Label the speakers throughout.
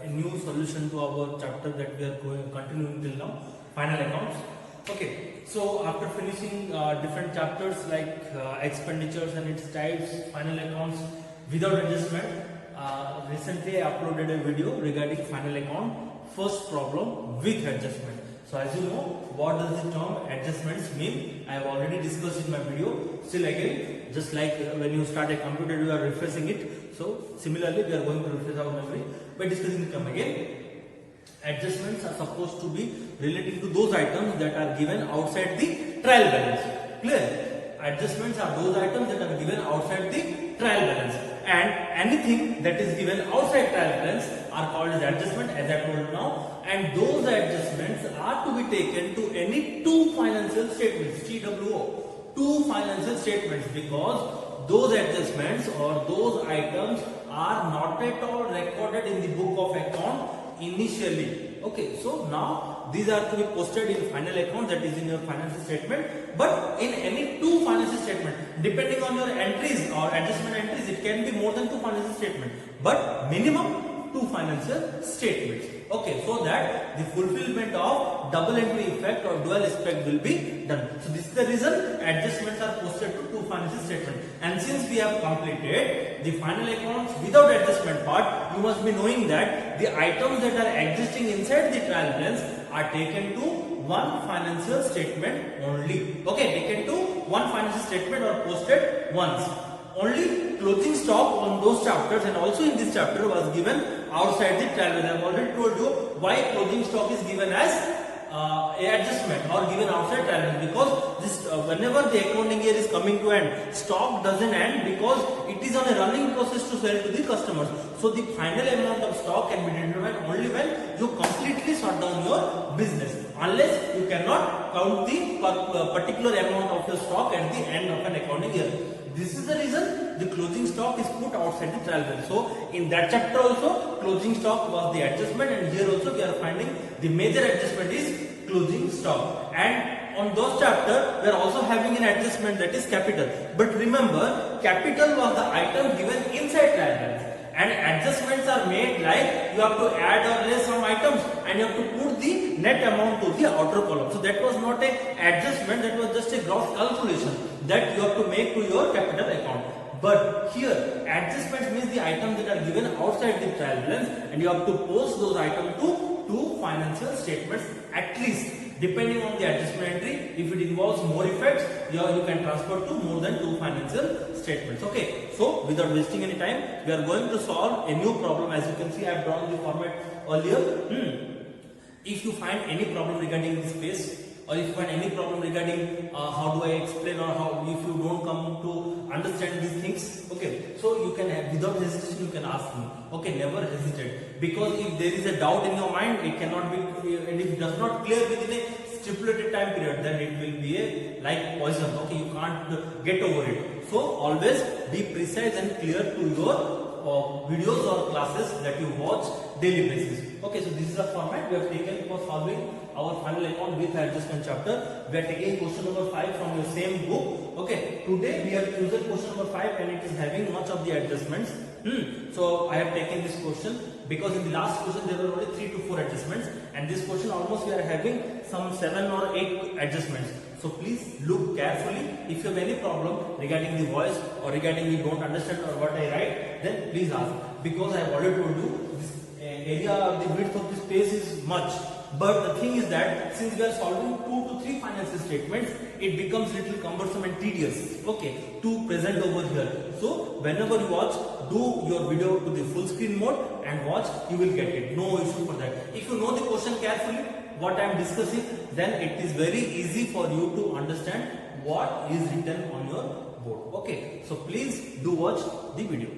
Speaker 1: a new solution to our chapter that we are continuing till now, final accounts. Okay, so after finishing different chapters like expenditures and its types, final accounts without adjustment, recently I uploaded a video regarding final account first problem with adjustment. So as you know, what does the term adjustments mean? I have already discussed in my video. Still again, just like when you start a computer, you are refreshing it. So similarly, we are going to refresh our memory by discussing the term again. Adjustments are supposed to be relating to those items that are given outside the trial balance. Clear? Adjustments are those items that are given outside the trial balance. And anything that is given outside trial balance are called as adjustment, as I told now. And those adjustments are to be taken to any two financial statements, TWO, two financial statements, because those adjustments or those items are not at all recorded in the book of account initially. Okay, so now these are to be posted in final account, that is in your financial statement, but in any two financial statement, depending on your entries or adjustment entries, it can be more than two financial statements, but minimum two financial statements. Okay, so that the fulfillment of double entry effect or dual aspect will be done. So this is the reason adjustments are posted to two financial statements. And since we have completed the final accounts without adjustment part, you must be knowing that the items that are existing inside the trial balance are taken to one financial statement only. Okay, taken to one financial statement or posted once. Only closing stock on those chapters and also in this chapter was given outside the trial balance. I have already told you why closing stock is given as a adjustment or given outside trial balance, because this whenever the accounting year is coming to end, stock doesn't end because it is on a running process to sell to the customers. So the final amount of stock can be determined only when you completely shut down your business, unless you cannot count the particular amount of your stock at the end of an accounting year. This is the reason the closing stock is put outside the trial balance. So in that chapter also closing stock was the adjustment, and here also we are finding the major adjustment is closing stock. And on those chapter we are also having an adjustment, that is capital. But remember, capital was the item given inside trial balance, and adjustments are made like you have to add or less some items and you have to put the net amount to the outer column. So that was not a adjustment, that was just a gross calculation that you have to make to your capital account. But here adjustments means the items that are given outside the trial balance, and you have to post those items to two financial statements at least, depending on the adjustment entry. If it involves more effects, you can transfer to more than two financial statements. Okay, so without wasting any time, we are going to solve a new problem. As you can see, I have drawn the format earlier. If you find any problem regarding this space, or if you find any problem regarding how do I explain, or how if you don't come to understand these things, okay, so you can have, without hesitation you can ask me. Okay, never hesitate, because if there is a doubt in your mind, it cannot be, and if it does not clear within a stipulated time period, then it will be a like poison. Okay, you can't get over it. So always be precise and clear to your videos or classes that you watch daily basis. Okay, so this is the format we have taken for solving our final account with adjustment chapter. We are taking question number 5 from your same book. Okay, today we have chosen question number 5, and it is having much of the adjustments. So I have taken this question because in the last question there were only 3 to 4 adjustments, and this question almost we are having some 7 or 8 adjustments. So please look carefully. If you have any problem regarding the voice or regarding you don't understand or what I write, then please ask, because I have already told you this area, the width of the space is much. But the thing is that since we are solving 2 to 3 financial statements, it becomes little cumbersome and tedious, okay, to present over here. So whenever you watch, do your video to the full screen mode and watch, you will get it. No issue for that. If you know the question carefully, what I am discussing, then it is very easy for you to understand what is written on your board. Okay, so please do watch the video.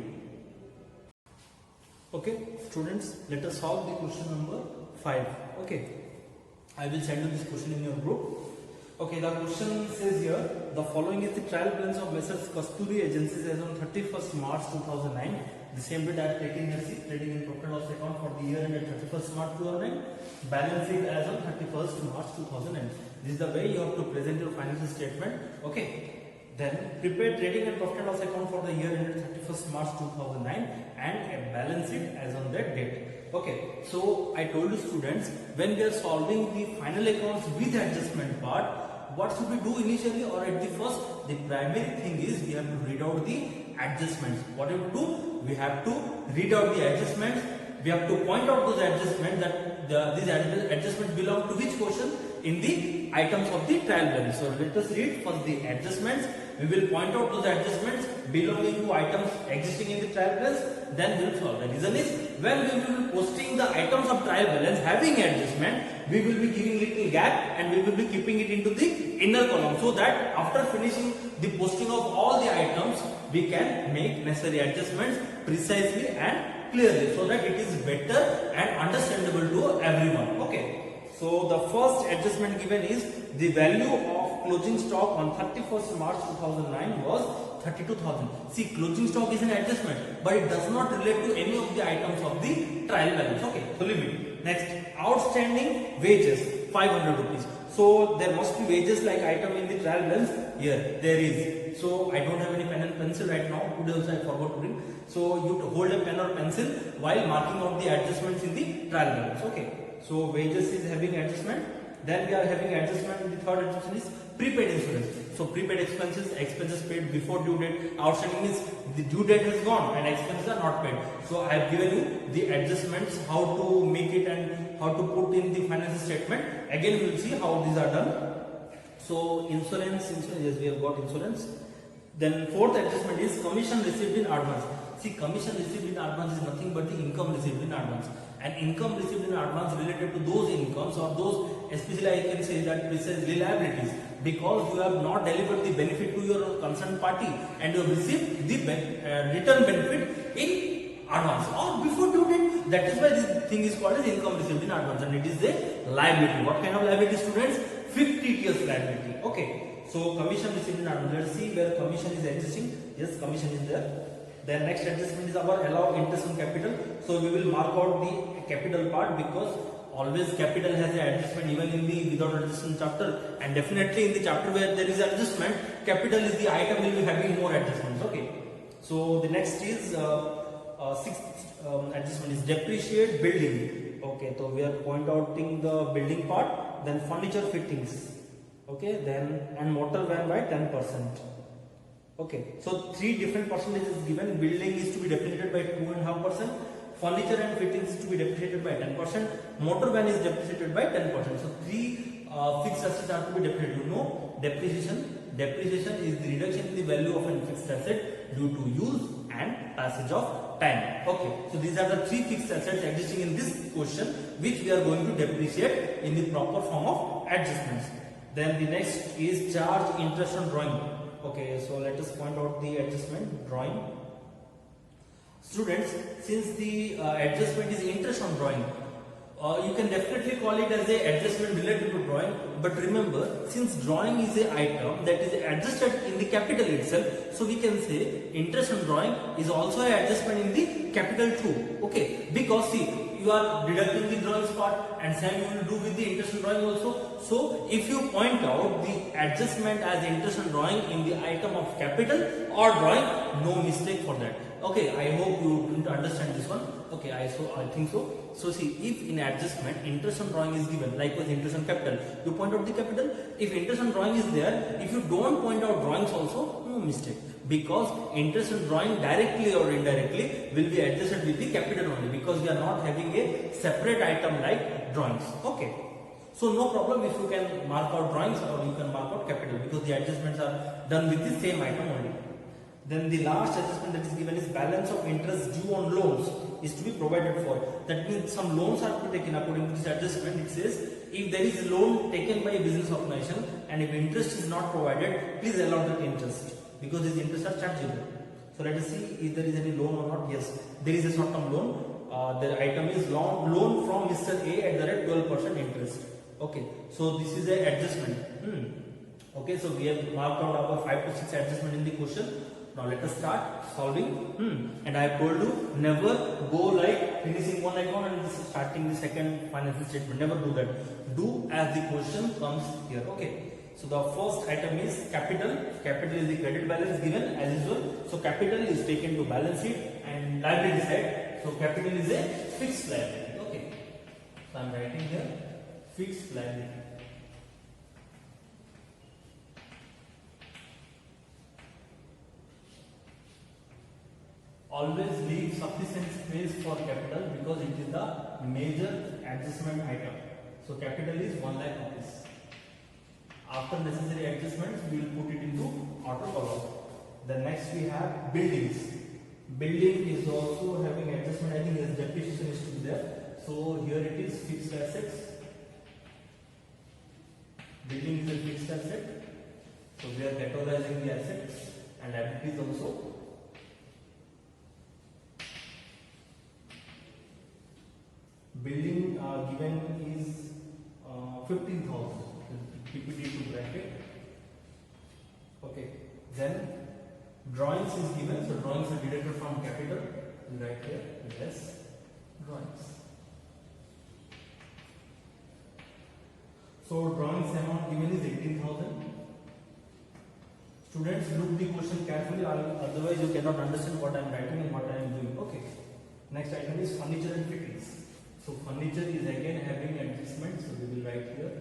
Speaker 1: Okay, students, let us solve the question number 5. Okay, I will send you this question in your group. Okay, the question says here, the following is the trial balance of Messrs Kasturi Agencies as on 31st March 2009. The same date I have taken here, see, trading in profit loss account for the year ended 31st March 2009. Balance sheet as on 31st March 2009. This is the way you have to present your financial statement. Okay, Then prepare trading and profit and loss account for the year ended 31st March 2009 and balance it as on that date. Okay, so I told you students, when we are solving the final accounts with adjustment part, what should we do initially or at the first? The primary thing is we have to read out the adjustments. What do we do? We have to read out the adjustments. We have to point out those adjustments that these adjustments belong to which portion in the items of the trial balance. So let us read first the adjustments. We will point out those adjustments belonging to items existing in the trial balance. Then we will solve. The reason is when we will be posting the items of trial balance having adjustment, we will be giving little gap and we will be keeping it into the inner column, so that after finishing the posting of all the items, we can make necessary adjustments precisely and clearly, so that it is better and understandable to everyone. Okay, so the first adjustment given is the value of closing stock on 31st March 2009 was 32,000. See, closing stock is an adjustment, but it does not relate to any of the items of the trial balance. Okay, so leave it. Next, outstanding wages 500 rupees. So there must be wages like item in the trial balance. Here there is. So I don't have any pen and pencil right now. Today also I forgot to bring. So you hold a pen or pencil while marking out the adjustments in the trial balance. Okay. So wages is having adjustment. Then we are having adjustment. The third adjustment is prepaid insurance. So prepaid expenses paid before due date. Outstanding means the due date has gone and expenses are not paid. So I have given you the adjustments, how to make it and how to put in the financial statement. Again we will see how these are done. So insurance, yes, we have got insurance. Then fourth adjustment is commission received in advance. See, commission received in advance is nothing but the income received in advance. And income received in advance related to those incomes or those, especially I can say that precisely liabilities, because you have not delivered the benefit to your concerned party and you have received the return benefit in advance or before due date. That is why this thing is called as income received in advance, and it is a liability. What kind of liability, students? Fictitious liability. Okay. So commission received in advance. Let's see where commission is existing. Yes, commission is there. Then next adjustment is our allow interest on capital. So we will mark out the capital part, because always capital has an adjustment even in the without adjustment chapter, and definitely in the chapter where there is adjustment, capital is the item will be having more adjustments. Okay. So the next is sixth adjustment is depreciate building. Okay. So we are point outing the building part. Then furniture fittings. Okay. Then and motor van by 10%. Okay, so three different percentages given. Building is to be depreciated by 2.5%, furniture and fittings is to be depreciated by 10%, motor van is depreciated by 10%. So three fixed assets are to be depreciated. You know, depreciation is the reduction in the value of a fixed asset due to use and passage of time. Okay, so these are the three fixed assets existing in this question, which we are going to depreciate in the proper form of adjustments. Then the next is charge interest on drawing. Okay, so let us point out the adjustment drawing. Students, since the adjustment is interest on drawing, you can definitely call it as a adjustment related to drawing. But remember, since drawing is a item that is adjusted in the capital itself, so we can say interest on drawing is also an adjustment in the capital too. Okay, because see, you are deducting the drawings part and same you will do with the interest on drawing also. So if you point out the adjustment as interest on drawing in the item of capital or drawing, no mistake for that. Okay, I hope you didn't understand this one. Okay, I think so. So see, if in adjustment interest on drawing is given, likewise interest on capital, you point out the capital. If interest on drawing is there, if you don't point out drawings also, no mistake, because interest on drawing directly or indirectly will be adjusted with the capital only, because we are not having a separate item like drawings. Okay, so no problem if you can mark out drawings or you can mark out capital, because the adjustments are done with the same item only. Then the last adjustment that is given is balance of interest due on loans is to be provided for. That means some loans are to be taken according to this adjustment. It says if there is a loan taken by a business organization and if interest is not provided, please allow that interest, because these interests are chargeable. So let us see if there is any loan or not. Yes, there is a short-term loan. The item is loan from Mr. A at the rate 12% interest. Okay, so this is a adjustment. Okay, so we have marked out our 5 to 6 adjustment in the question. Now let us start solving. And I have told you, never go like finishing one account and starting the second financial statement. Never do that. Do as the question comes here. Okay. So the first item is capital. Capital is the credit balance given as usual. So capital is taken to balance sheet, and liability side. So capital is a fixed liability. Okay. So I am writing here fixed liability. Always leave sufficient space for capital because it is the major adjustment item. So capital is 1 lakh rupees. After necessary adjustments, we will put it into auto column. Then next we have buildings. Building is also having adjustment. I think its depreciation is to be there. So here it is fixed assets. Building is a fixed asset. So we are categorizing the assets and liabilities also. Building given is 15,000. PPT to bracket. Okay. Then drawings is given. So drawings are deducted from capital. Right here, less drawings. So drawings amount given is 18,000. Students, look the question carefully. Otherwise, you cannot understand what I am writing and what I am doing. Okay. Next item is furniture and fittings. So furniture is again having adjustment, so we will write here.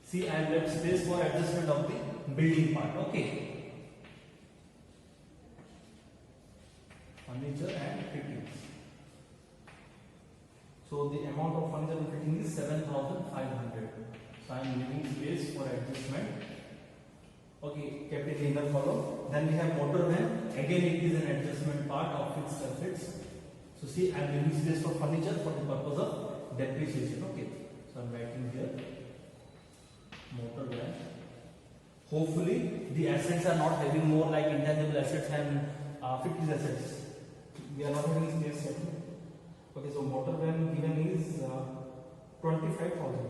Speaker 1: See, I have left space for adjustment of the building part. Okay. Furniture and fittings. So the amount of furniture and fitting is 7,500. So I am leaving space for adjustment. Okay, kept it in the column. Then we have motor van. Again, it is an adjustment part of fixed assets. So see, I am leaving space for furniture for the purpose of depreciation. Okay. So I am writing here motor van. Hopefully, the assets are not having more like intangible assets and fixed assets. We are not having space here. Okay, so motor van given is 25,000.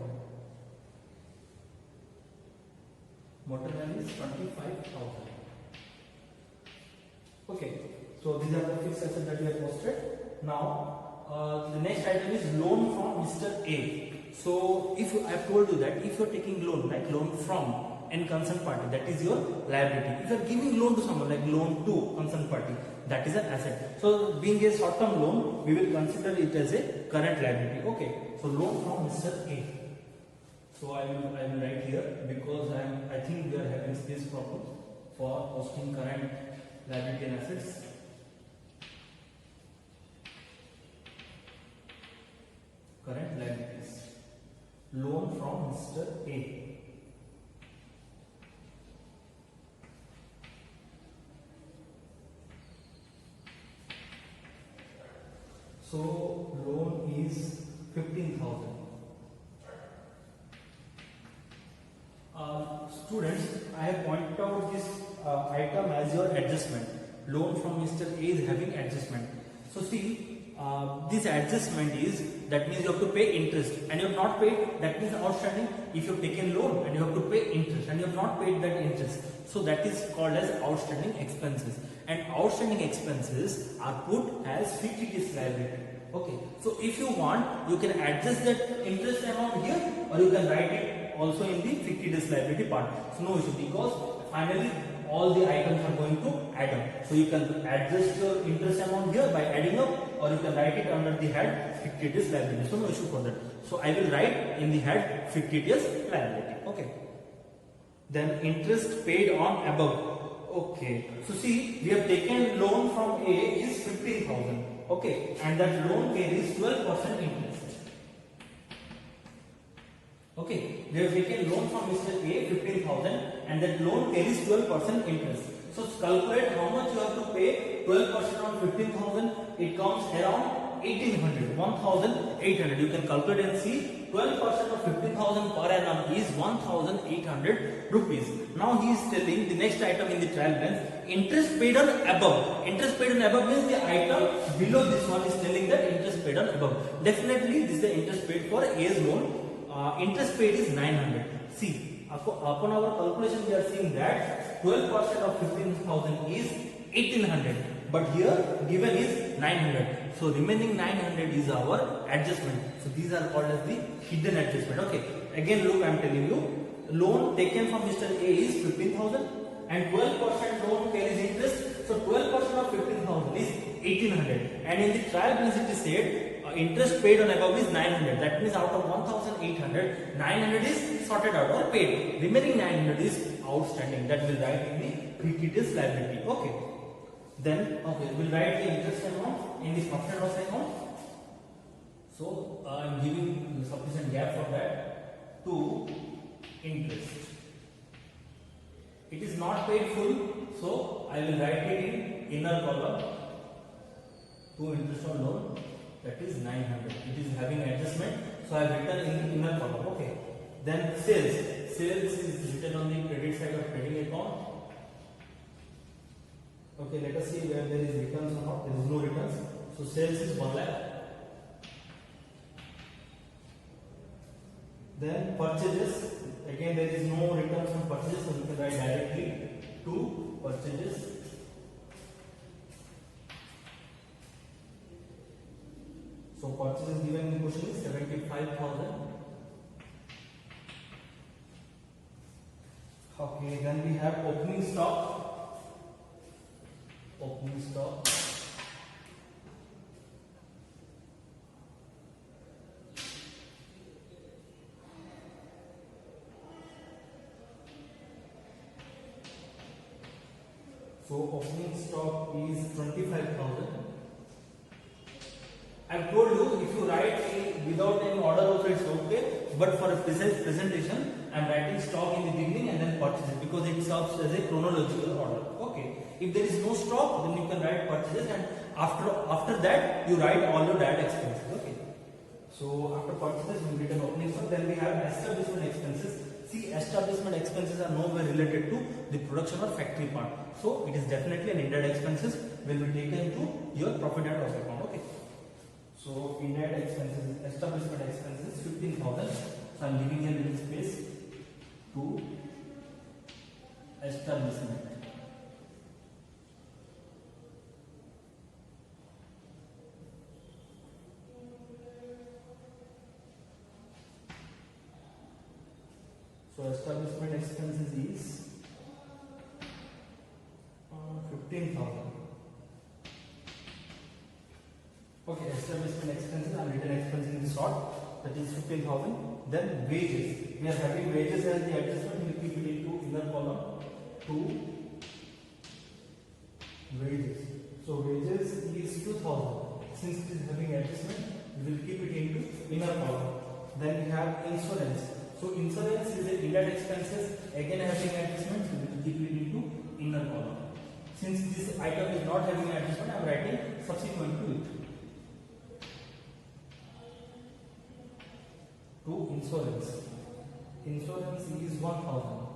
Speaker 1: Motor van is 25,000. Okay, so these are the fixed assets that we have posted. Now, the next item is loan from Mr. A. So, if I have told you that if you are taking loan, like loan from any concerned party, that is your liability. If you are giving loan to someone, like loan to concerned party, that is an asset. So, being a short-term loan, we will consider it as a current liability. Okay. So, loan from Mr. A. So, I will write here because I think we are having space problem for posting current liability and assets. Current liabilities. Loan from Mr. A. So loan is 15,000. Students, I have pointed out this item as your adjustment. Loan from Mr. A is having adjustment. So see, this adjustment is, that means you have to pay interest and you have not paid, that means outstanding. If you have taken loan and you have to pay interest and you have not paid that interest, so that is called as outstanding expenses, and outstanding expenses are put as fictitious liability. Okay, so if you want, you can adjust that interest amount here or you can write it also in the fictitious liability part. So no issue, because finally all the items are going to add up. So you can adjust your interest amount here by adding up, or you can write it under the head fictitious liability. So no issue for that. So I will write in the head fictitious liability. Okay. Then interest paid on above. Okay. So see, we have taken loan from A is 15,000. Okay. And that loan carries 12% interest. Okay, they have taken loan from Mr. A 15,000 and that loan carries 12% interest. So calculate how much you have to pay. 12% on 15,000, it comes around 1800, 1,800. You can calculate and see 12% of 15,000 per annum is 1,800 rupees. Now he is telling the next item in the trial balance, interest paid on above. Interest paid on above means the item below this one is telling that interest paid on above. Definitely this is the interest paid for A's loan. Interest paid is 900. See, upon our calculation we are seeing that 12% of 15,000 is 1800, but here given is 900. So remaining 900 is our adjustment. So these are called as the hidden adjustment. Okay. Again, look, I am telling you, loan taken from Mr. A is 15,000 and 12% loan carries interest. So 12% of 15,000 is 1800. And in the trial balance it is said interest paid on above is 900. That means out of 1,800, 900 is sorted out or paid. Remaining 900 is outstanding. That will write in the pre-TDS liability. Okay. Then we'll write the interest amount in the profit and loss account. So I am giving sufficient gap for that to interest. It is not paid full, so I will write it in inner column to interest on loan, that is 900. It is having adjustment, so I have written in the inner column. Okay. Then sales. Sales is written on the credit side of trading account. Okay, let us see where there is returns or not. There is no returns. So sales is 1 lakh. Then purchases. Again, there is no returns on purchases, so we can write directly to purchases. So purchases given in the question is 75,000. Okay, then we have opening stock. Opening stock. So opening stock is 25,000. I've told you if you write without any order also it's okay, but for a precise presentation I'm writing stock in the beginning and then purchases because it serves as a chronological order. Okay. If there is no stock, then you can write purchases and after that you write all your direct expenses. Okay. So after purchases we written opening stock, then we have establishment expenses. See, establishment expenses are nowhere related to the production or factory part. So it is definitely an indirect expenses will be taken to your profit and loss account. Okay. So indirect expenses, establishment expenses 15,000. So I am giving a little space to establishment. So establishment expenses is 15,000. Okay, establishment expenses and written expenses in short, that is 15,000. Then wages. We are having wages as the adjustment. We keep it into inner column to wages. So wages is 2,000. Since it is having adjustment, we will keep it into inner column. Then we have insurance. So insurance is a indirect expenses. Again having adjustment, we will keep it into inner column. Since this item is not having adjustment, I am writing subsequent to it. To insurance. Insurance is 1,000.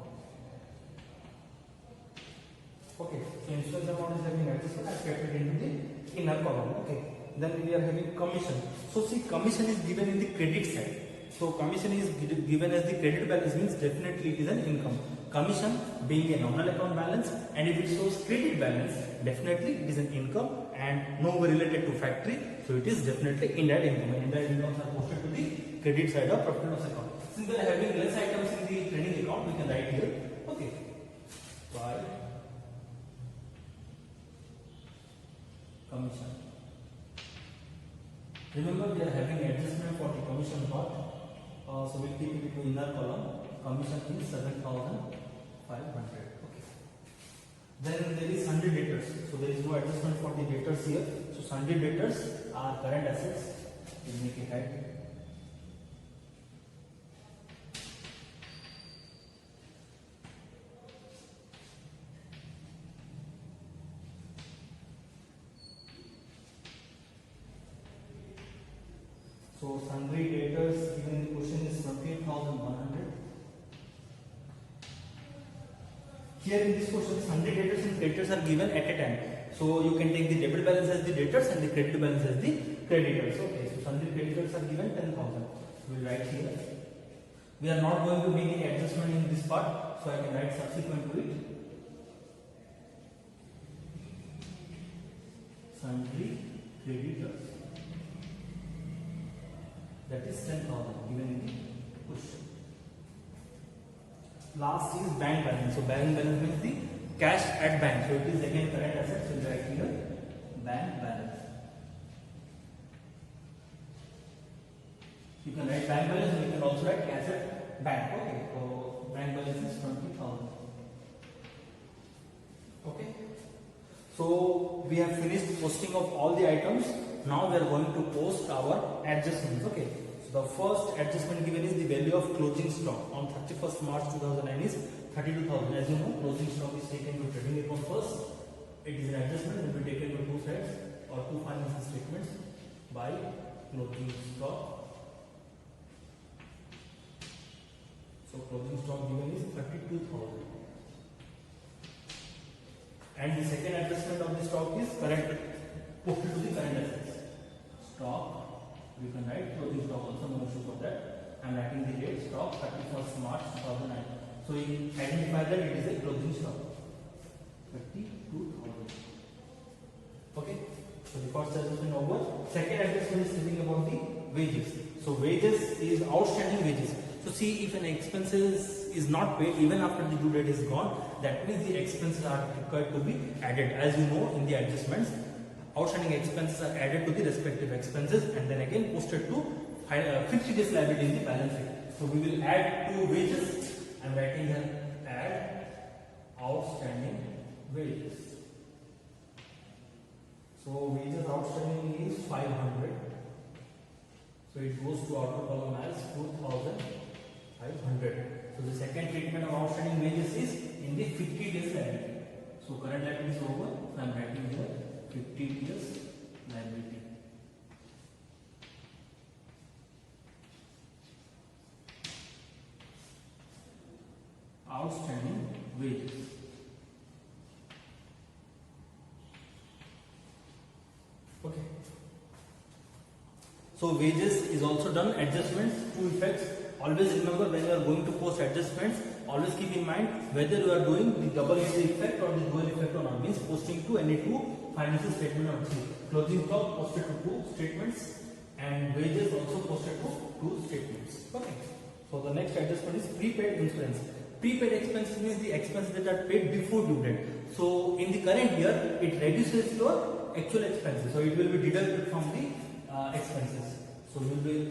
Speaker 1: Okay, so insurance amount is having adjustment. I kept it into the inner column. Okay. Then we are having commission. So see, commission is given in the credit side. So commission is given as the credit balance means definitely it is an income. Commission being a nominal account balance, and if it shows credit balance, definitely it is an income and no related to factory. So it is definitely indirect income. And indirect incomes are posted to the credit side of profit and loss account. Since we are having less items in the trading account, we can write here. Okay. By commission. Remember we are having adjustment for the commission part. So we keep it into inner column. Commission is 7,500. Okay. Then there is sundry debtors. So there is no adjustment for the debtors here. So sundry debtors are current assets. We make it right. So sundry debtors given in the question is 28,100. Here in this question, sundry debtors and creditors are given at a time. So you can take the debit balance as the debtors and the credit balance as the creditors. Okay, so sundry creditors are given 10,000. We will write here. We are not going to make any adjustment in this part, so I can write subsequent to it. Sundry creditors. That is 10,000 given in the question. Last is bank balance. So bank balance means the cash at bank. So it is again current assets. So we write here bank balance. You can write bank balance and you can also write cash at bank. Okay. So bank balance is 20,000. Okay. So we have finished posting of all the items. Now we are going to post our adjustments. Okay. So the first adjustment given is the value of closing stock on 31st March 2009 is 32,000. As you know, closing stock is taken to trading account first. It is an adjustment that will be taken to two sides or two financial statements by closing stock. So closing stock given is 32,000. And the second adjustment of the stock is current, posted to the current assets. Stock, we can write closing stock also, no issue for that. I am writing the date stock 31st March 2009. So you identify that it is a closing stock 32,000. Okay. So the first adjustment over. Second adjustment is telling about the wages. So wages is outstanding wages. So see, if an expenses is not paid even after the due date is gone, that means the expenses are required to be added. As you know, in the adjustments, outstanding expenses are added to the respective expenses and then again posted to 50 days liability in the balance sheet. So we will add two wages. I am writing here add outstanding wages. So wages outstanding is 500. So it goes to outer column as 2,500. So the second treatment of outstanding wages is in the 50 days liability. So current liability is over. So I am writing here 50 days liability. Outstanding wages. Okay. So wages is also done. Adjustments, two effects. Always remember, when you are going to post adjustments, always keep in mind whether you are doing the double entry effect or the dual effect or not. Means posting to any two financial statement or three. Closing stock posted to two statements and wages also posted to two statements. Okay. So the next adjustment is prepaid insurance. Prepaid expenses means the expenses that are paid before due date. So in the current year, it reduces your actual expenses. So it will be deducted from the expenses. So we will be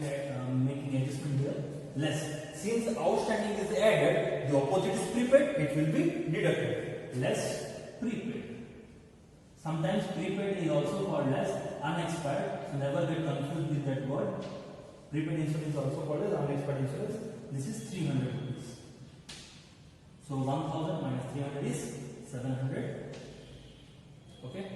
Speaker 1: making adjustment here less. Since outstanding is added, the opposite is prepaid, it will be deducted. Less prepaid. Sometimes prepaid is also called as unexpired. So never get confused with that word. Prepaid insurance is also called as unexpired insurance. This is 300 rupees. So 1000 minus 300 is 700. Okay.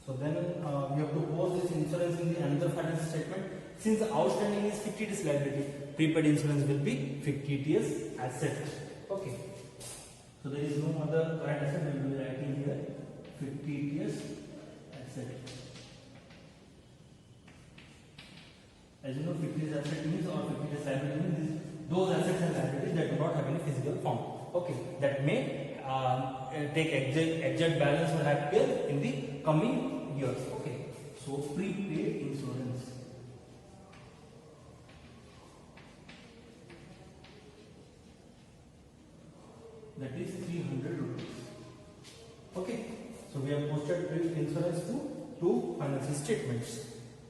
Speaker 1: So then we have to post this insurance in the another financial statement. Since the outstanding is 50 days liability, prepaid insurance will be 50 days asset. Okay. So there is no other current asset. We will be writing here 50 days asset. As you know, 50 days asset means or 50 days liability means those assets and liabilities that do not have any physical form. Okay. That may take exact balance will appear in the coming years. Okay. So prepaid insurance. That is 300 rupees. Okay. So we have posted prepaid insurance to two financial statements.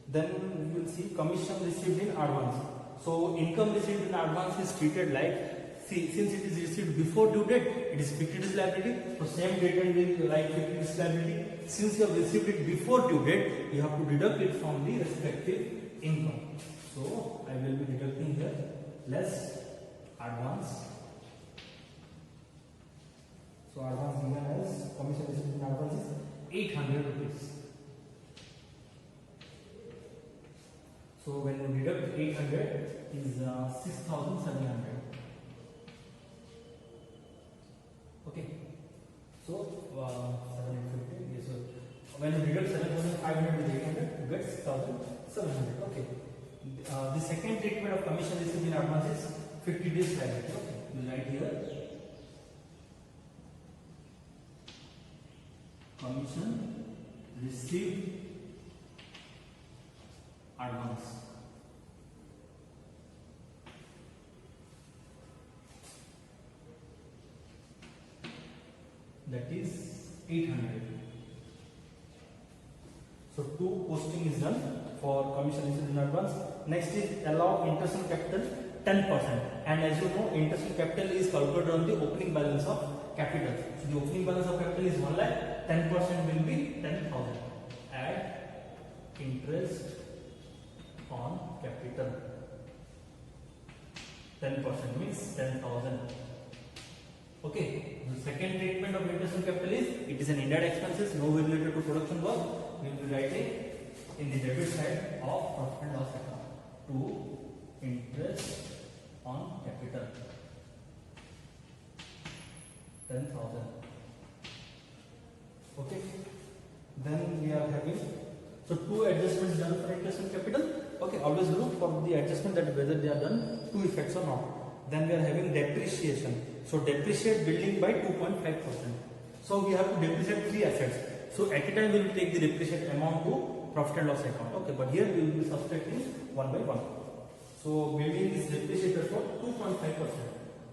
Speaker 1: Then we will see commission received in advance. So income received in advance is treated like, since it is received before due date, it is 50 days liability. So same treatment will like 50 days liability. Since you have received it before due date, you have to deduct it from the respective income. So I will be deducting here less advance. So advance given as commission received in advance is 800 rupees. So when you deduct 800 is 6,700. Okay. So 750. Yes, so when you deduct 7,500 with 800, you get 6,700. Okay. The second treatment of commission received in advance is 50 days validity. Okay, you write here commission received advance. That is 800. So two posting is done for commission received in advance. Next is allow interest on capital 10%. And as you know, interest on capital is calculated on the opening balance of capital. So the opening balance of capital is 1 lakh. 10% will be 10,000. Add interest on capital. 10% means 10,000. Okay. The second treatment of interest on capital is it is an indirect expenses, no related to production work. We will be writing in the debit side of profit and loss account to interest on capital 10,000. Okay. Then we are having so two adjustments done for interest on capital. Okay, always look for the adjustment that whether they are done two effects or not. Then we are having depreciation. So depreciate building by 2.5%. So we have to depreciate three assets. So at a time we will take the depreciate amount to profit and loss account. Okay, but here we will be subtracting one by one. So building is depreciated for 2.5%.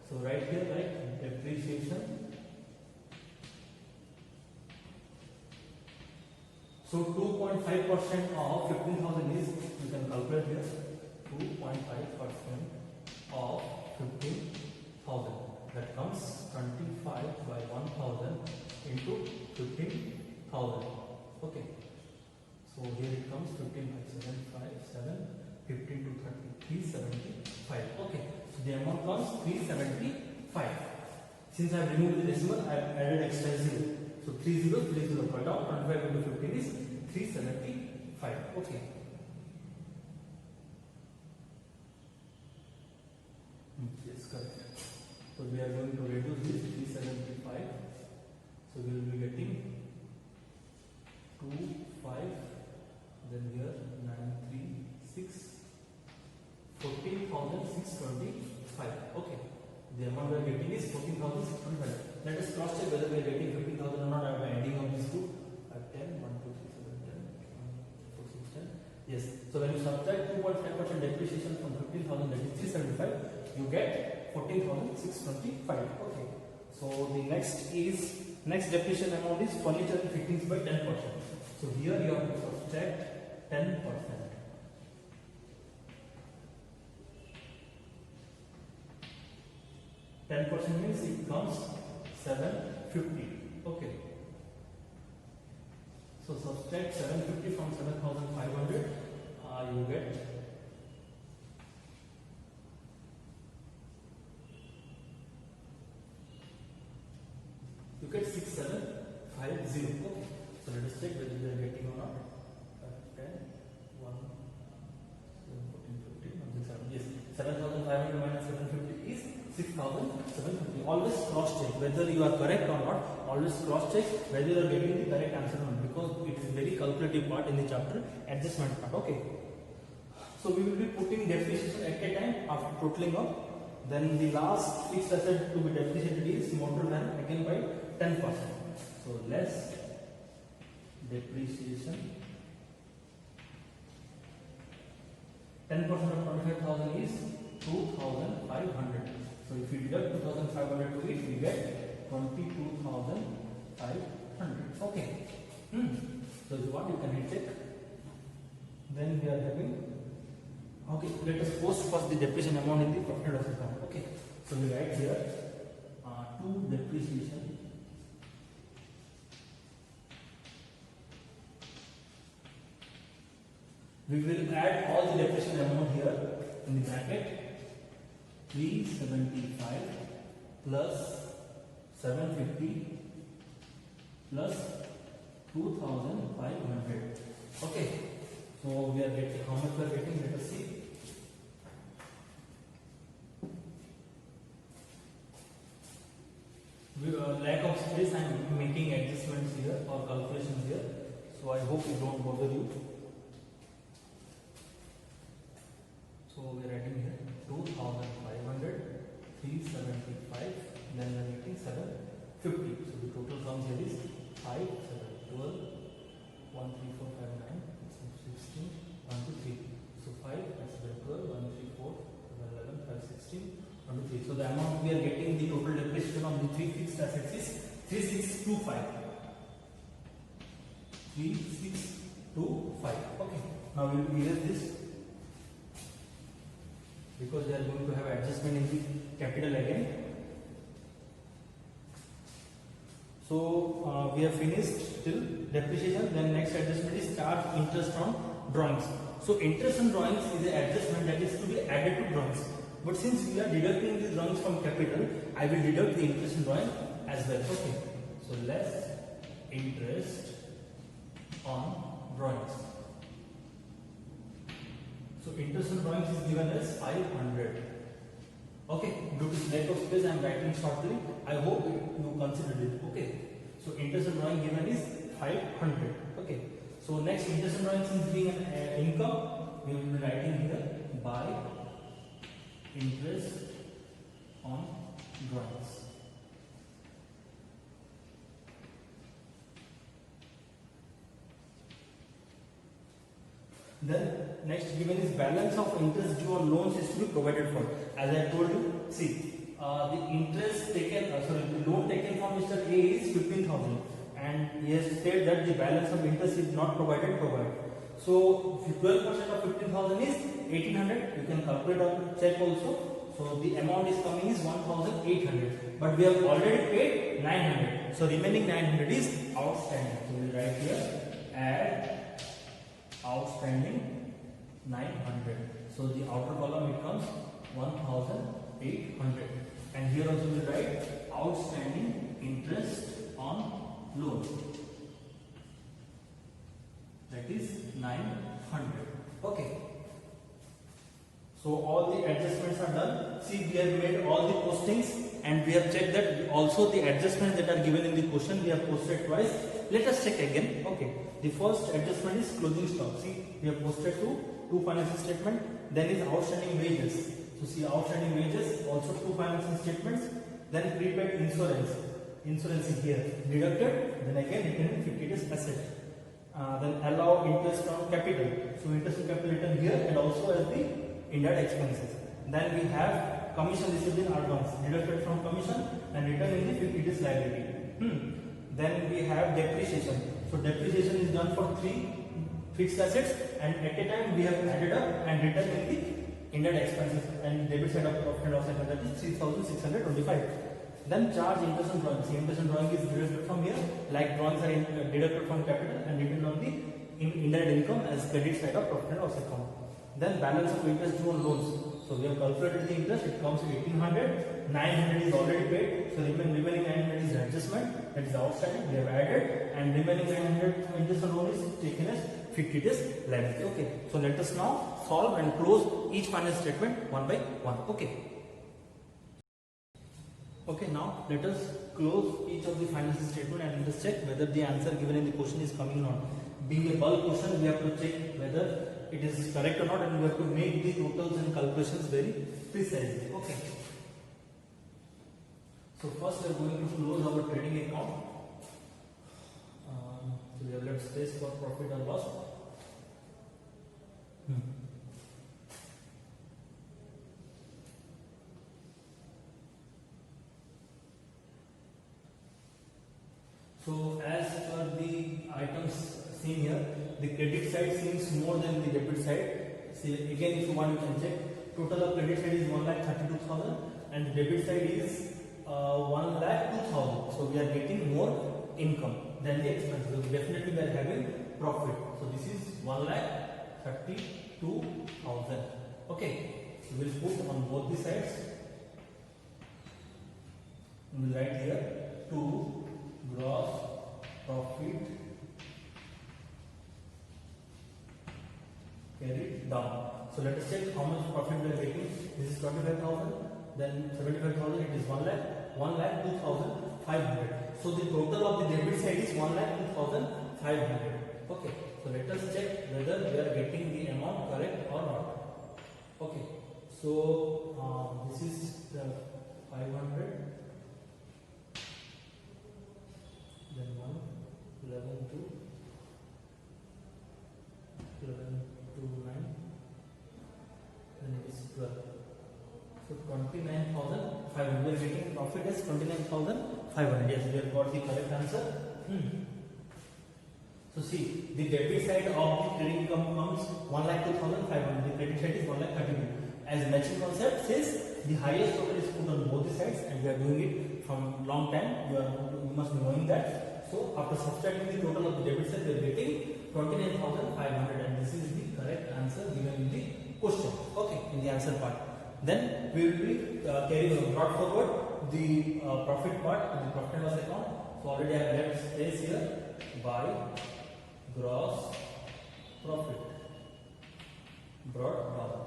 Speaker 1: So right here, right, depreciation. So 2.5% of 15,000 is, you can calculate here, 2.5% of 15,000. That comes 25 by 1,000 into 15,000. Okay. So here it comes 15 by 7, 5, 7, 15 to 30, 375. Okay. So the amount comes 375. Since I have removed the decimal, I have added extra 0. So 3 0, 3 0 cut down, 25 into 15 is 375. Okay. Yes, correct. So we are going to reduce this 375. So we will be getting 2, 5, then here 9, 3, 6, 14,625. Okay. The amount we are getting is 14,625. Let us cross check whether we are getting 15,000 or not by adding of these two. 10, 1, 2, 3, 7, 10, 4, 6, 10. Yes. So when you subtract 2.5% depreciation from 15,000, that is 375, you get 14,625. Okay. So the next depreciation amount is furniture and fittings by 10%. So here you have to subtract 10%. 10% means it comes 750. Okay. So subtract 750 from 7,500. You get you get 6750. Okay. So let us check whether we are getting or not. 10, 1, 7, 14, 15, 1, 6, 7. Yes, 7,500 minus 750 is 6,750. Always cross check whether you are correct or not. Always cross check whether you are getting the correct answer or not, because it is very calculative part in the chapter, adjustment part. Okay. So we will be putting depreciation at a time after totaling up. Then the last fixed asset to be depreciated is motor van, again by 10%. So less depreciation. 10% of 25,000 is 2,500. So if we deduct 2,500 to it, we get 22,500. Okay. So if you want, you can hit check. Then we are having. Okay, let us post first the depreciation amount in the profit and loss account. Okay. So we write here to depreciation. We will add all the depreciation amount here in the bracket. 375 plus 750 plus 2,500. Okay. So we are getting how much we are getting? Let us see. Lack of space, I am making adjustments here or calculations here. So I hope it don't bother you. 375, then we are getting 750. So the total comes here is 5, 7, 12, 1, 3, 4, 5, 9, 16, 1, 2, 3. So 5, 7, 12, 1, 3, 4, 11, 5, 16, 1, 2, 3. So the amount we are getting, the total depreciation of the three fixed assets is 3625. 3625. Okay. Now we will erase this because they are going to have adjustment in the capital again. So we have finished till depreciation. Then next adjustment is charge interest on drawings. So interest on drawings is an adjustment that is to be added to drawings. But since we are deducting the drawings from capital, I will deduct the interest on drawing as well. Okay. So less interest on drawings. So interest on drawings is given as 500. Okay, due to lack of space I am writing shortly. I hope you considered it. Okay, so interest on drawing given is 500. Okay, so next interest on drawing since being an income, we will be writing here by interest on drawings. Then next given is balance of interest due on loans is to be provided for. As I told you, see the interest taken, the loan taken from Mr. A is 15,000, and he has said that the balance of interest is not provided. So 12% of 15,000 is 1800. You can calculate or check also. So the amount is coming is 1,800, but we have already paid 900. So remaining 900 is outstanding. So we write here add outstanding 900. So the outer column it comes 1,800, and here also we write outstanding interest on loan, that is 900. Okay. So all the adjustments are done. See, we have made all the postings and we have checked that also the adjustments that are given in the question we have posted twice. Let us check again. Okay. The first adjustment is closing stock. See, we have posted two financial statements. Then is outstanding wages. So see, outstanding wages, also two financial statements. Then prepaid insurance. Insurance is here deducted. Then again written in 50 days asset. Then allow interest on capital. So interest on capital written here and also as the indirect expenses. Then we have commission received in advance, deducted from commission and written in the 50 days liability. Then we have depreciation. So depreciation is done for three fixed assets, and at a time we have added up and written in the indirect expenses and debit side of profit and loss account, that is 3,625. Then charge interest on drawings. Interest on drawing is deducted from here, like drawings are deducted from capital and written on the indirect income as credit side of profit and loss account. Then balance of interest due on loans. So we have calculated the interest, it comes to 1800, 900 is already paid, so remaining 900 is adjustment, that is outstanding, we have added, and remaining 900 interest on loan is taken as 50 days liability. Okay, so let us now solve and close each financial statement one by one. Okay. Okay, now let us close each of the financial statement and let us check whether the answer given in the question is coming or not. Being a bulk question, we have to check whether it is correct or not, and we have to make the totals and calculations very precisely. Okay. So first we are going to close our trading account. So we have left space for profit and loss. So as per the items seen here, the credit side seems more than the debit side. See, again if you want you can check. Total of credit side is 1,32,000 and the debit side is 1,02,000. So we are getting more income than the expenses. So definitely we are having profit. So this is 1,32,000. Okay. So we will put on both the sides. We will write here to gross profit carried down. So let us check how much profit we are getting. This is 25,000, then 75,000, it is 1,02,500. So the total of the debit side is 1,02,500. Okay, so let us check whether we are getting the amount correct or not. Okay, so this is the 29,500. We are getting profit as 29,500. Yes, we have got the correct answer. So see, the debit side of the credit income comes 1,02,500. The credit side is 1,32,000. As matching concept says, the highest total is put on both the sides, and we are doing it from long time. You must be knowing that. So after subtracting the total of the debit side, we are getting 29,500, and this is the correct answer given in the question. Okay, in the answer part. Then we will be brought forward the profit part, the profit and loss account. So already I have left space here by gross profit brought down,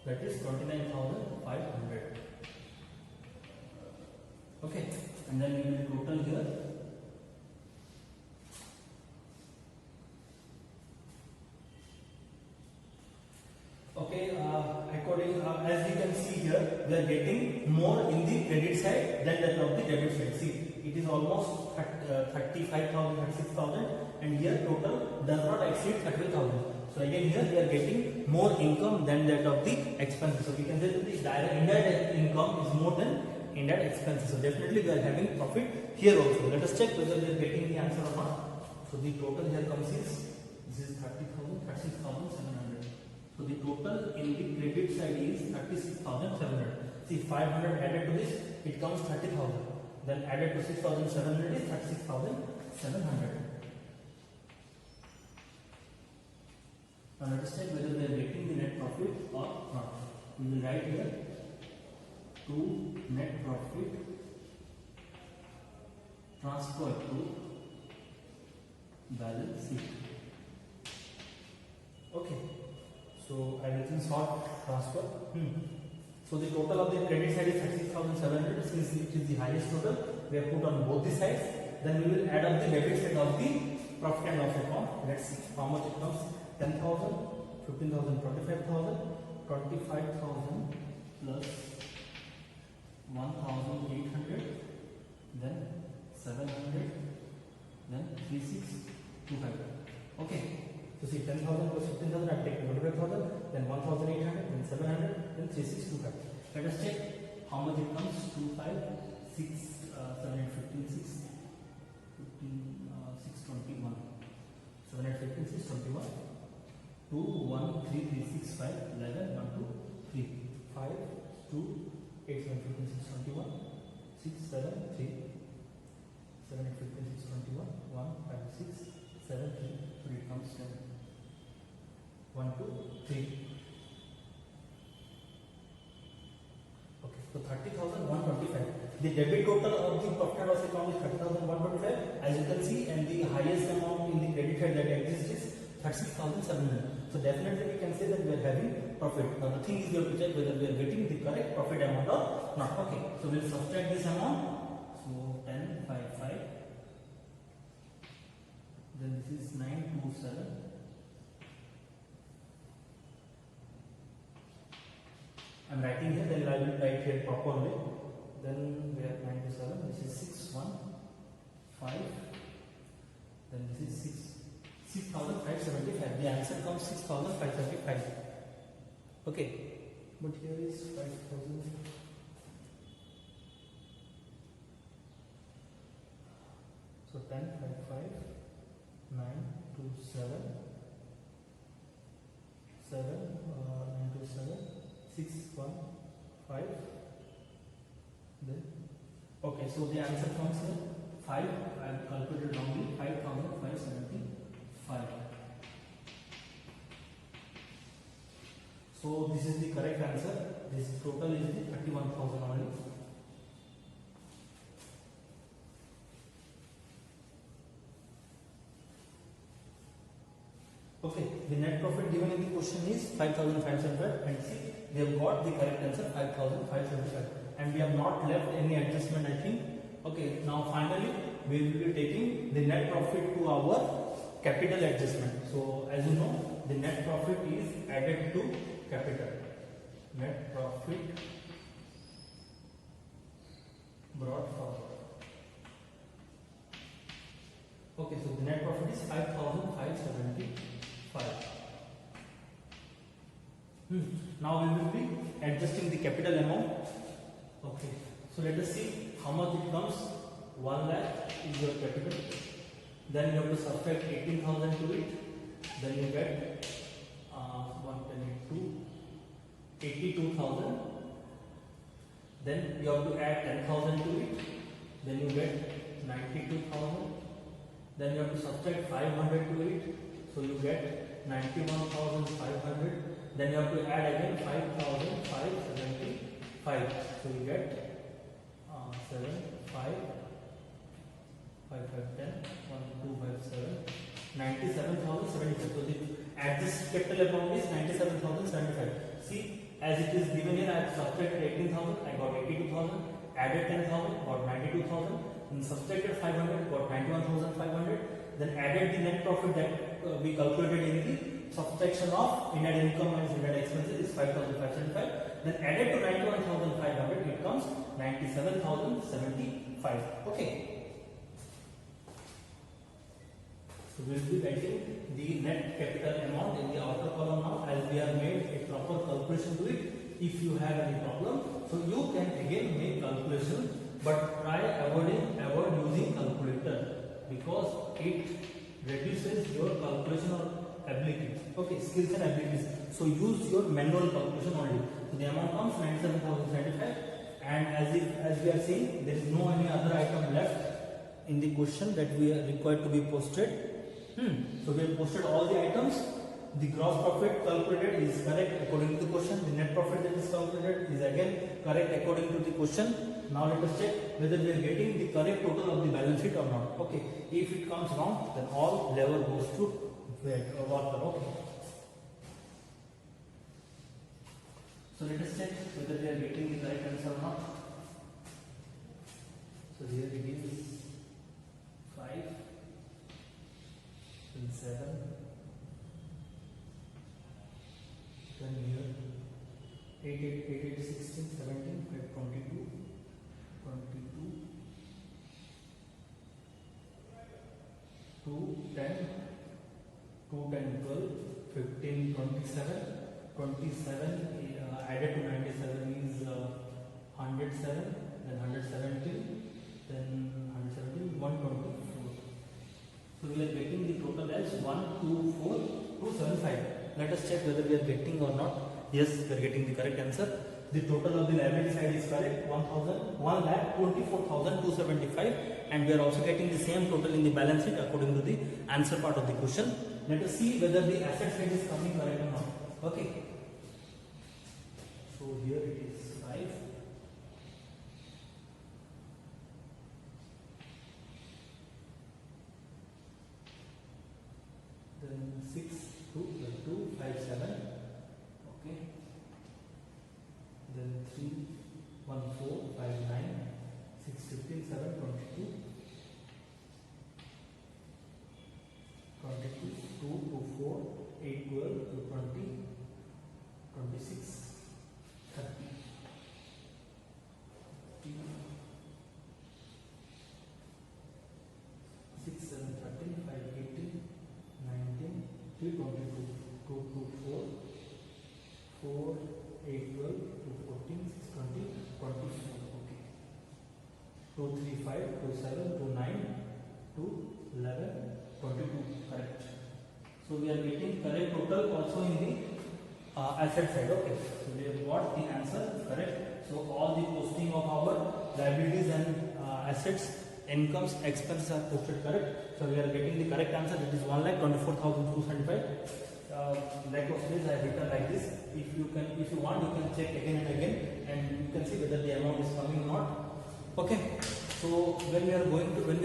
Speaker 1: that is 29,500. Okay, and then we will total here. Okay, according as you can see here, we are getting more in the credit side than that of the debit side. See, it is almost 35,000, 36,000, and here total does not exceed 30,000. So again here we are getting more income than that of the expenses. So we can say that the indirect income is more than indirect expenses. So definitely we are having profit here also. Let us check whether we are getting the answer or not. So the total here comes is, this is 30,000, 36,700. So the total in the credit side is 36,700. See, 500 added to this, it comes 30,000. Then added to 6,700 is 36,700. Now let us check whether we are getting the net profit or not. We will write here to net profit transfer to balance sheet. Okay. So everything sort transfer. So the total of the credit side is 36,700. Since it is the highest total, we have put on both the sides. Then we will add up the debit side of the profit and loss account. Let's see how much it comes. 10,000, 15,000, 25,000, 25,000 plus 1,800, then 700, then 3,625. Okay. So see, 10,000 plus 15,000, I am taking 25,000, then 1,800, then 700, then 3,625. Let us check how much it comes. 2, 5, 6, 7, 8, 15, 6, 21. 7, 8, 15, 6, 21. 2, 1, 3, 3, 6, 5, 11, 1, 2, 3, 5, 2, 8, 7, 15, 6, 21, 6, 7, 3, 7, 8, 15, 6, 21, 1, 5, 6, 7, 3, so it comes 10. 1, 2, 3. Okay, so 30,125. The debit total of the profit and loss account is 30,125, as you can see, and the highest amount in the credit side that exists is 36,700. So definitely we can say that we are having profit. Now the thing is, you have to check whether we are getting the correct profit amount or not. Okay, so we will subtract this amount. So 10, 5, 5. Then this is 9, 2, 7. I am writing here, then I will write here properly. Then we have 9 to 7. This is 6, 1, 5. Then this is 6,575. The answer comes 6,575. Okay, but here is 5,000. So 10, 5, 5, 9, 2, 7, 7, 9, 2, 7, 6, 1, 5. Then, okay, so the answer comes here 5. I have calculated wrongly. 5,575. So this is the correct answer. This total is the 31,000 only. Okay, the net profit given in the question is 5,575, and see, they have got the correct answer 5,575, and we have not left any adjustment, I think. Okay, now finally we will be taking the net profit to our capital adjustment. So as you know, the net profit is added to capital. Net profit brought forward. Okay, so the net profit is 5,575. Now we will be adjusting the capital amount. Okay, so let us see how much it comes. 1 lakh is your capital. Then you have to subtract 18,000 to it. Then you get 82,000. Then you have to add 10,000 to it. Then you get 92,000. Then you have to subtract 500 to it. So you get 91,500. Then you have to add again 5,575. So you get 7, 5, 5, 5, 10, 1, 2, 5, 7, 97,075. So the adjusted capital amount is 97,075. See, as it is given here, I have subtracted 18,000, I got 82,000, added 10,000, got 92,000, and subtracted 500, got 91,500, then added the net profit that we calculated in the subtraction of net income minus net expenses is 5,575, then added to 91,500, it comes 97,075. Okay. So we will be writing the net capital amount in the outer column now, as we have made a proper calculation to it. If you have any problem, so you can again make calculation, but try avoid using calculator because it reduces your calculation or ability. Okay, skills and abilities. So use your manual calculation only. So the amount comes 97,075, and as we are seeing, there is no any other item left in the question that we are required to be posted. So we have posted all the items. The gross profit calculated is correct according to the question. The net profit that is calculated is again correct according to the question. Now let us check whether we are getting the correct total of the balance sheet or not. Okay, if it comes wrong, then all lever goes to water. Okay. So let us check whether we are getting the correct answer or not. So here it is 5 and 7. Then here 8, 16, 17, 22, 2, 10, 12, 15, 27, 27 added to 97 is 107, then 117, then 117, 124. So we are getting the total as 124,275. Let us check whether we are getting or not. Yes, we are getting the correct answer. The total of the liability side is correct, 1,24,275, and we are also getting the same total in the balance sheet according to the answer part of the question. Let us see whether the asset side is coming correct or not. Okay. So here it is 5. Then 6, 2, 5, 7. Okay. Then 3, 1, 4, 5, 9, 6, 15, 7, 22, 2, 4, 8, 12, 20, 26, 30, 6, 7, 13, 5, 18, 19, 3, 22, 2, 4, 4, 8, 12, 2, 14, 6, 20, 24. Okay. 2, 3, 5, 2, 7, 2, 9, 2, 11, 22. Correct. So we are getting correct total also in the asset side. Okay. So we have got the answer correct. So all the posting of our liabilities and assets, incomes, expenses are posted correct. So we are getting the correct answer. That is 1,24,275. Like always, I have written like this. If you want, you can check again and again, and you can see whether the amount is coming or not. Okay. So when we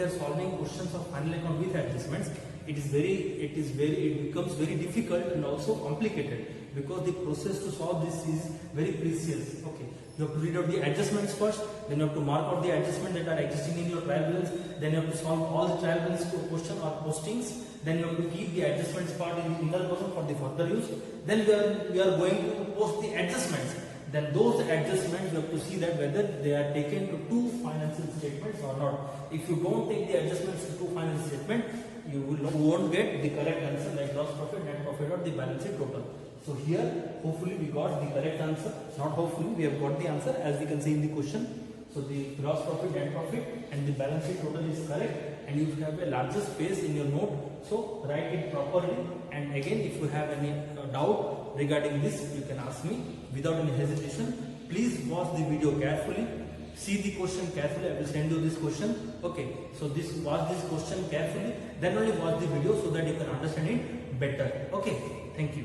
Speaker 1: are solving questions of final account with adjustments, it becomes very difficult and also complicated, because the process to solve this is very precious. Okay. You have to read out the adjustments first, then you have to mark out the adjustments that are existing in your trial balance, then you have to solve all the trial balance question or postings, then you have to keep the adjustments part in the inner column for the further use, then we are going to post the adjustments. Then those adjustments you have to see that whether they are taken to two financial statements or not. If you don't take the adjustments to two financial statements, you won't get the correct answer like gross profit, net profit or the balance sheet total. So here, hopefully we got the correct answer. Not hopefully, we have got the answer as we can see in the question. So the gross profit, net profit and the balance sheet total is correct, and you have a larger space in your note. So write it properly, and again if you have any doubt regarding this, you can ask me without any hesitation. Please watch the video carefully. See the question carefully. I will send you this question. Okay, so watch this question carefully, then only watch the video so that you can understand it better. Okay, thank you.